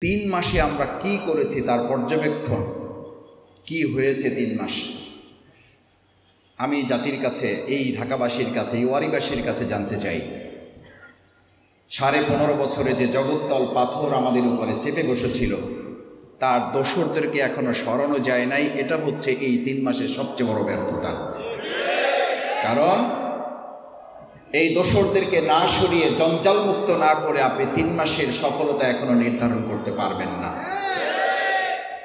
3 মাসে আমরা কি করেছি তার পর্যবেক্ষণ কি হয়েছে 3 মাসে আমি জাতির কাছে, এই ঢাকাবাসীর কাছে, এই ওয়ারিবাসীর কাছে জানতে চাই। 15.5 বছরে যে জগত্তল পাথর আমাদের উপরে চেপে বসেছিল তার দোসরদেরকে এখনো সরানো যায় নাই। এটা হচ্ছে এই 3 মাসের সবচেয়ে বড় ব্যর্থতা। কারণ এই দোসরদেরকে না সরিয়ে, জঞ্জালমুক্ত না করে আপনি 3 মাসের সফলতা এখনো নির্ধারণ করতে পারবেন না।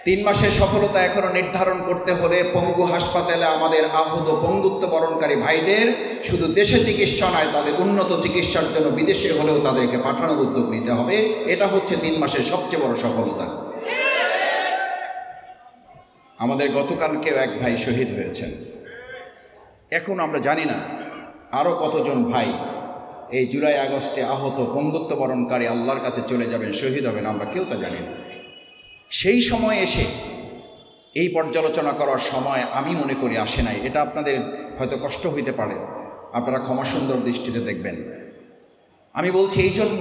3 মাসের সফলতা এখনো নির্ধারণ করতে হলে পঙ্গু হাসপাতালে আমাদের আহত পঙ্গুত্ব বরণকারী ভাইদের শুধু দেশে চিকিৎসা নয়, তাদের উন্নত চিকিৎসার জন্য বিদেশে হলেও তাদেরকে পাঠানোর উদ্যোগ নিতে হবে। এটা হচ্ছে 3 মাসের সবচেয়ে বড় সফলতা। আমাদের গতকালকেও এক ভাই শহীদ হয়েছেন। এখন আমরা জানি না আরও কতজন ভাই এই জুলাই আগস্টে আহত পঙ্গুত্ব বরণকারী আল্লাহর কাছে চলে যাবেন, শহীদ হবেন, আমরা কেউ তা জানি না। সেই সময় এসে এই পর্যালোচনা করার সময় আমি মনে করি আসে নাই। এটা আপনাদের হয়তো কষ্ট হইতে পারে, আপনারা ক্ষমা সুন্দর দৃষ্টিতে দেখবেন। আমি বলছি এই জন্য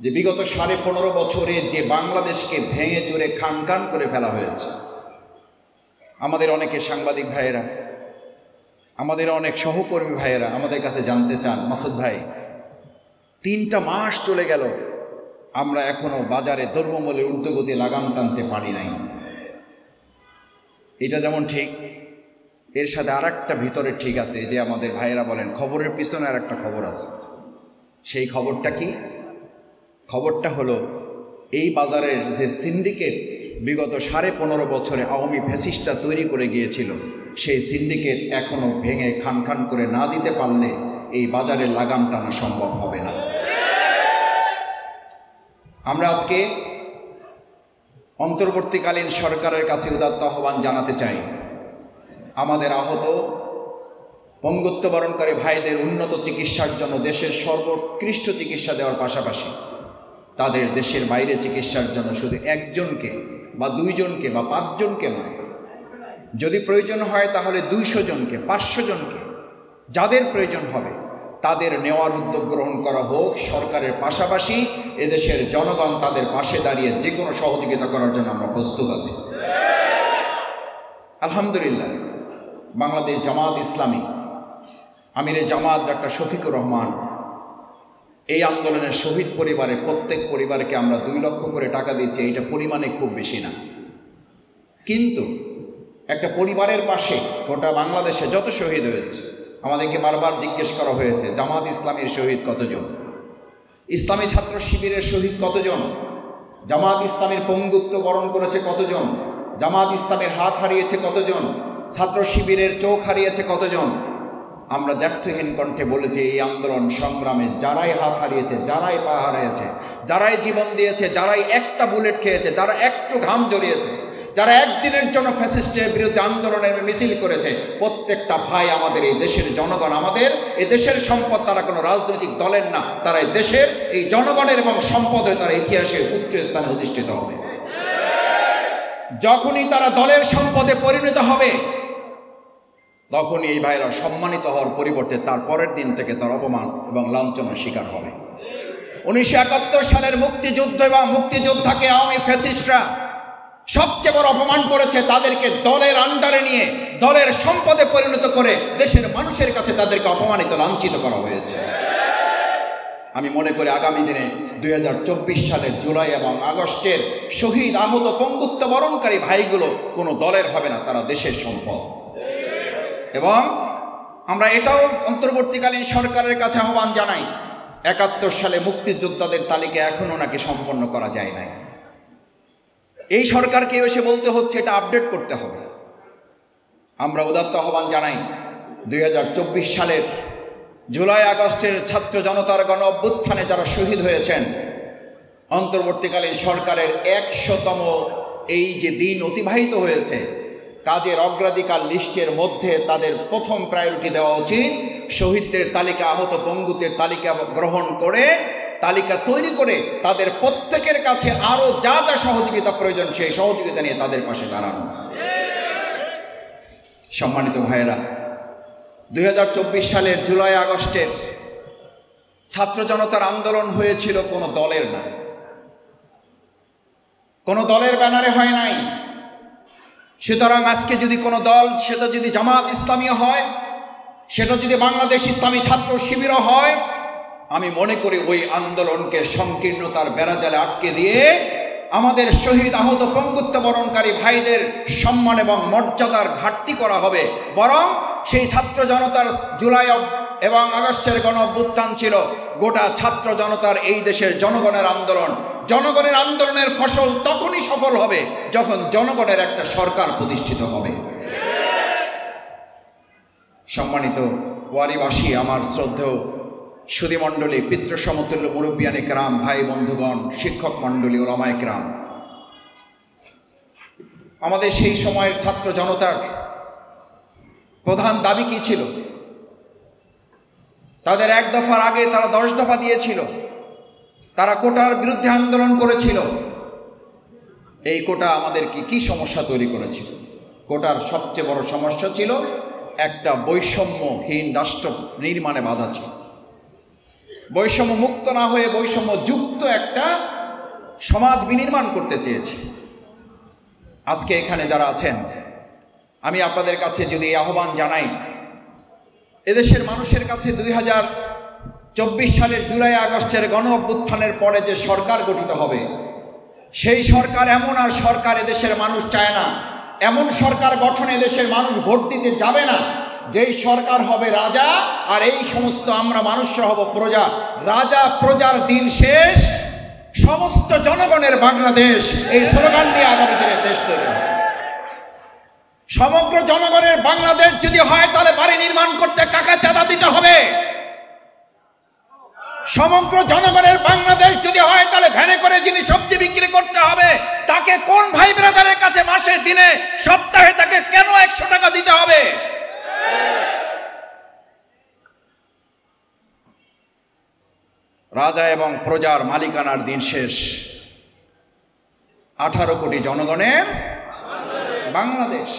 যে বিগত 15.5 বছরে যে বাংলাদেশকে ভেঙে চুরে খান খান করে ফেলা হয়েছে, আমাদের অনেকে সাংবাদিক ভাইয়েরা, আমাদের অনেক সহকর্মী ভাইয়েরা আমাদের কাছে জানতে চান, মাসুদ ভাই 3টা মাস চলে গেল, আমরা এখনো বাজারে দ্রব্যমূল্যের ঊর্ধ্বগতি লাগাম টানতে পারি নাই। এটা যেমন ঠিক, এর সাথে আরেকটা ভিতরে ঠিক আছে যে আমাদের ভাইয়েরা বলেন খবরের পিছনে আর একটা খবর আছে। সেই খবরটা কি? খবরটা হলো এই বাজারের যে সিন্ডিকেট বিগত 15.5 বছরে আওয়ামী ফ্যাসিস্টটা তৈরি করে গিয়েছিল, সেই সিন্ডিকেট এখনো ভেঙে খান খান করে না দিতে পারলে এই বাজারে লাগাম টানা সম্ভব হবে না। আমরা আজকে অন্তর্বর্তীকালীন সরকারের কাছে উদাত্ত আহ্বান জানাতে চাই, আমাদের আহত পঙ্গুত্ব বরণকারী ভাইদের উন্নত চিকিৎসার জন্য দেশের সর্বোৎকৃষ্ট চিকিৎসা দেওয়ার পাশাপাশি তাদের দেশের বাইরে চিকিৎসার জন্য শুধু 1 জনকে বা 2 জনকে বা 5 জনকে নয়, যদি প্রয়োজন হয় তাহলে 200 জনকে, 500 জনকে, যাদের প্রয়োজন হবে তাদের নেওয়ার উদ্যোগ গ্রহণ করা হোক। সরকারের পাশাপাশি এদেশের জনগণ তাদের পাশে দাঁড়িয়ে যে কোনো সহযোগিতা করার জন্য আমরা প্রস্তুত আছি। আলহামদুলিল্লাহ, বাংলাদেশ জামাত ইসলামী আমিরে জামাত ডক্টর শফিকুর রহমান এই আন্দোলনের শহীদ পরিবারে প্রত্যেক পরিবারকে আমরা 2 লক্ষ করে টাকা দিচ্ছি। এইটা পরিমাণে খুব বেশি না, কিন্তু একটা পরিবারের পাশে গোটা বাংলাদেশে যত শহীদ হয়েছে, আমাদেরকে বারবার জিজ্ঞেস করা হয়েছে জামাত ইসলামের শহীদ কতজন, ইসলামী ছাত্র শিবিরের শহীদ কতজন, জামাত ইসলামের পঙ্গুত্ব বরণ করেছে কতজন, জামাত ইসলামের হাত হারিয়েছে কতজন, ছাত্র শিবিরের চোখ হারিয়েছে কতজন। আমরা দ্ব্যর্থহীন কণ্ঠে বলেছি এই আন্দোলন সংগ্রামে যারাই হাত হারিয়েছে, যারাই পা হারিয়েছে, যারাই জীবন দিয়েছে, যারাই একটা বুলেট খেয়েছে, যারা একটু ঘাম জড়িয়েছে, যারা একদিনের জন্য ফ্যাসিস্টের বিরুদ্ধে আন্দোলনের মিছিল করেছে, প্রত্যেকটা ভাই আমাদের এই দেশের জনগণ, আমাদের এই দেশের সম্পদ। তারা কোনো রাজনৈতিক দলের না, তারা এই দেশের এই জনগণের এবং সম্পদ হয়ে তারা ইতিহাসের উচ্চ স্থানে অধিষ্ঠিত হবে। যখনই তারা দলের সম্পদে পরিণত হবে তখনই এই ভাইরা সম্মানিত হওয়ার পরিবর্তে তার পরের দিন থেকে তার অপমান এবং লাঞ্ছনার শিকার হবে। 1971 সালের মুক্তিযুদ্ধ এবং মুক্তিযোদ্ধাকে আওয়ামী ফ্যাসিস্টরা সবচেয়ে বড় অপমান করেছে। তাদেরকে দলের আন্ডারে নিয়ে দলের সম্পদে পরিণত করে দেশের মানুষের কাছে তাদেরকে অপমানিত, লাঞ্ছিত করা হয়েছে। আমি মনে করি আগামী দিনে 2024 সালের জুলাই এবং আগস্টের শহীদ আহত পঙ্গুত্ব বরণকারী ভাইগুলো কোনো দলের হবে না, তারা দেশের সম্পদ। এবং আমরা এটাও অন্তর্বর্তীকালীন সরকারের কাছে আহ্বান জানাই, 71 সালে মুক্তিযোদ্ধাদের তালিকা এখনও নাকি সম্পন্ন করা যায় নাই। এই সরকারকে এসে বলতে হচ্ছে এটা আপডেট করতে হবে। আমরা উদাত্ত আহ্বান জানাই 2024 সালের জুলাই আগস্টের ছাত্র জনতার গণ অভ্যুত্থানে যারা শহীদ হয়েছেন, অন্তর্বর্তীকালীন সরকারের 100তম এই যে দিন অতিবাহিত হয়েছে, কাজের অগ্রাধিকার লিস্টের মধ্যে তাদের প্রথম প্রায়োরিটি দেওয়া উচিত শহীদদের তালিকা, আহত পঙ্গুদের তালিকা গ্রহণ করে, তালিকা তৈরি করে তাদের প্রত্যেকের কাছে আরও যা যা সহযোগিতা প্রয়োজন সেই সহযোগিতা নিয়ে তাদের পাশে দাঁড়ানো। সম্মানিত ভাইয়েরা, 2024 সালের জুলাই আগস্টের ছাত্র জনতার আন্দোলন হয়েছিল কোনো দলের না, কোনো দলের ব্যানারে হয় নাই। সুতরাং আজকে যদি কোনো দল, সেটা যদি জামাত ইসলামী হয়, সেটা যদি বাংলাদেশ ইসলামী ছাত্র শিবিরও হয়, আমি মনে করি ওই আন্দোলনকে সংকীর্ণতার বেড়াজালে আটকে দিয়ে আমাদের শহীদ আহত পঙ্গুত্ব বরণকারী ভাইদের সম্মান এবং মর্যাদার ঘাটতি করা হবে। বরং সেই ছাত্র জনতার জুলাই এবং আগস্টের গণ অভ্যুত্থান ছিল গোটা ছাত্র জনতার, এই দেশের জনগণের আন্দোলন। জনগণের আন্দোলনের ফসল তখনই সফল হবে যখন জনগণের একটা সরকার প্রতিষ্ঠিত হবে। সম্মানিত ওয়ারিবাসী, আমার শ্রদ্ধেয় সুধীমণ্ডলী, পিতৃসমতুল্য মুরব্বিয়ানে কেরাম, ভাই বন্ধুগণ, শিক্ষক মণ্ডলী, ওলামায়ে কেরাম, আমাদের সেই সময়ের ছাত্র জনতার প্রধান দাবি কি ছিল? তাদের এক দফার আগে তারা 10 দফা দিয়েছিল। তারা কোটার বিরুদ্ধে আন্দোলন করেছিল। এই কোটা আমাদের কি সমস্যা তৈরি করেছিল? কোটার সবচেয়ে বড় সমস্যা ছিল একটা বৈষম্যহীন রাষ্ট্র নির্মাণে বাধা ছিল। বৈষম্য মুক্ত না হয়ে বৈষম্য যুক্ত একটা সমাজ বিনির্মাণ করতে চেয়েছে। আজকে এখানে যারা আছেন, আমি আপনাদের কাছে যদি আহ্বান জানাই, এদেশের মানুষের কাছে 2024 সালের জুলাই আগস্টের গণ অভ্যুত্থানের পরে যে সরকার গঠিত হবে, সেই সরকার এমন আর সরকার এদেশের মানুষ চায় না। এমন সরকার গঠনে এদেশের মানুষ ভোট দিতে যাবে না। যেই সরকার হবে রাজা, আর এই সমস্ত আমরা মানুষরা হব প্রজা। রাজা প্রজার দিন শেষ, সমস্ত জনগণের বাংলাদেশ, এই স্লোগান নিয়ে আগামী দিনে দেশ তৈরি হবে। সমগ্র জনগণের বাংলাদেশ যদি হয়, তাহলে বাড়ি নির্মাণ করতে টাকা চাঁদা দিতে হবে। সমগ্র জনগণের বাংলাদেশ যদি হয়, তাহলে ভ্যানে করে যিনি সবজি বিক্রি করতে হবে, তাকে কোন ভাই ব্রাদারের কাছে মাসে, দিনে, সপ্তাহে তাকে কেন 100 টাকা দিতে হবে? রাজা এবং প্রজার মালিকানার দিন শেষ। 18 কোটি জনগণের বাংলাদেশ।